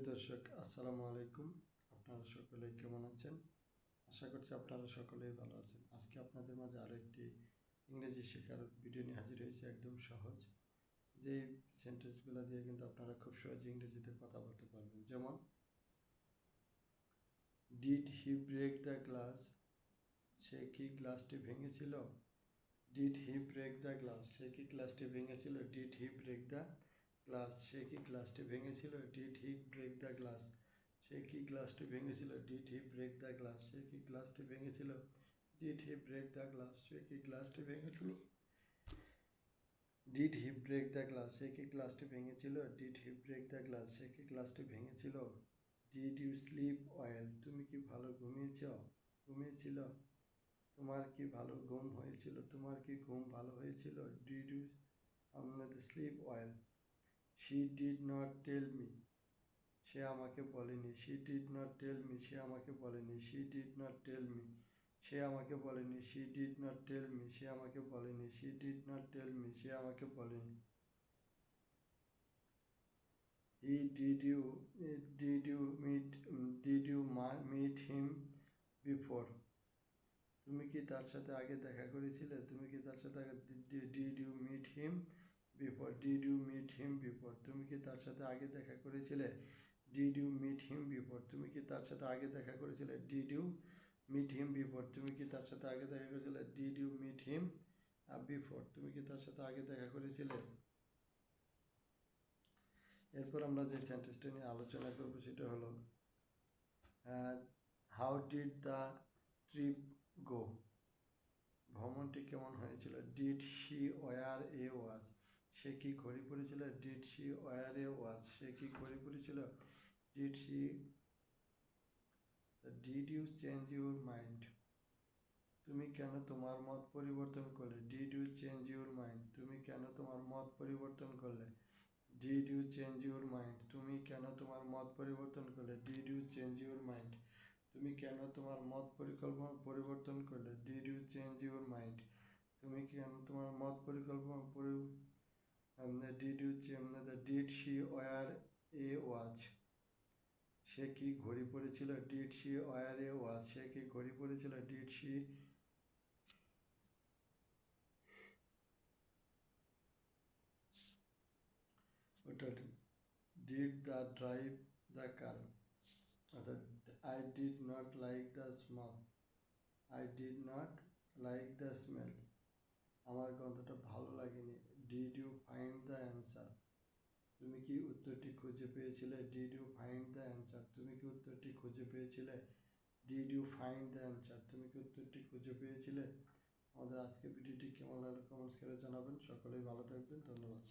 দর্শক আসসালামু আলাইকুম। আপনারা সকলেই কেমন আছেন? আশা করছি আপনারা সকলেই ভালো আছেন। আজকে আপনাদের মাঝে আরও একটি ইংরেজি শেখার ভিডিও নিয়ে হাজির হয়েছে, একদম সহজ। যে সেন্টেন্সগুলো দিয়ে কিন্তু আপনারা খুব সহজে ইংরেজিতে কথা বলতে পারবেন। যেমন, did he break the glass? সে কি গ্লাসটি ভেঙেছিল? Did he break the glass? সে কি গ্লাসটি ভেঙেছিল? Did he break the glass? সে কি গ্লাসটি ভেঙেছিল? Did he break the glass? সে কি গ্লাসটি ভেঙেছিল? Did he break the glass? সে কি গ্লাসটি ভেঙেছিল? Did he break the glass? সে কি গ্লাসটি ভেঙেছিল? Did he break the glass? সে কি গ্লাসটি ভেঙেছিল? Did he break the glass? সে কি গ্লাসটি ভেঙেছিল? Did you sleep well? তুমি কি ভালো ঘুমিয়েছিল? তোমার কি ভালো ঘুম হয়েছিল? তোমার কি ঘুম ভালো হয়েছিল? Did you sleep well? She did not tell me? সে আমাকে বলেনি। She did not tell me? সে আমাকে বলেনি। She did not tell me? সে আমাকে বলেনি। She did not tell me? সে আমাকে বলেনি। She did not tell me? সে আমাকে বলেনি। Did you meet him before? তুমি কি তার সাথে আগে দেখা করেছিলে? তুমি কি তার সাথে আগে Did you meet him before? Did you meet him before? তুমি কি তার সাথে আগে দেখা করেছিলে? Did you meet him before? তুমি কি তার সাথে আগে দেখা করেছিলে? Did you meet him before? তুমি কি তার সাথে আগে দেখা করেছিলে? Did you meet him before? তুমি কি তার সাথে আগে দেখা করেছিলে? এরপর আমরা যে সেন্টেন্সটা নিয়ে আলোচনা করব সেটা হলো, how did the trip go? ভ্রমণটি কেমন হয়েছিল? Did she wear a watch? সে কি ঘড়ি পরেছিল? Did she wear a watch? সে কি ঘড়ি পরেছিল? Did you change your mind? তুমি কেন তোমার মত পরিবর্তন করলে? Did you change your mind? তুমি কেন তোমার মত পরিবর্তন করলে? Did you change your mind? তুমি কেন তোমার মত পরিবর্তন করলে? Did you change your mind? তুমি কেন তোমার মত পরিবর্তন করলে? Did you change your mind? তুমি কেন তোমার মত did she wear a watch? সে কি ঘড়ি পরেছিল? Did she wear a watch? সে কি ঘড়ি পরেছিল? Did she did the drive the car? অর্থাৎ I did not like the smell. I did not like the smell. আমার গন্ধটা ভালো লাগেনি। Did you find the answer? তুমি কি উত্তরটি খুঁজে পেয়েছিলে? Did you find the answer? তুমি কি উত্তরটি খুঁজে পেয়েছিলে? Did you find the answer? তুমি কি উত্তরটি খুঁজে পেয়েছিলে? আমাদের আজকের ভিডিওটি কেমন লাগলো কমেন্টস করে জানাবেন। সকলেই ভালো থাকবেন। ধন্যবাদ।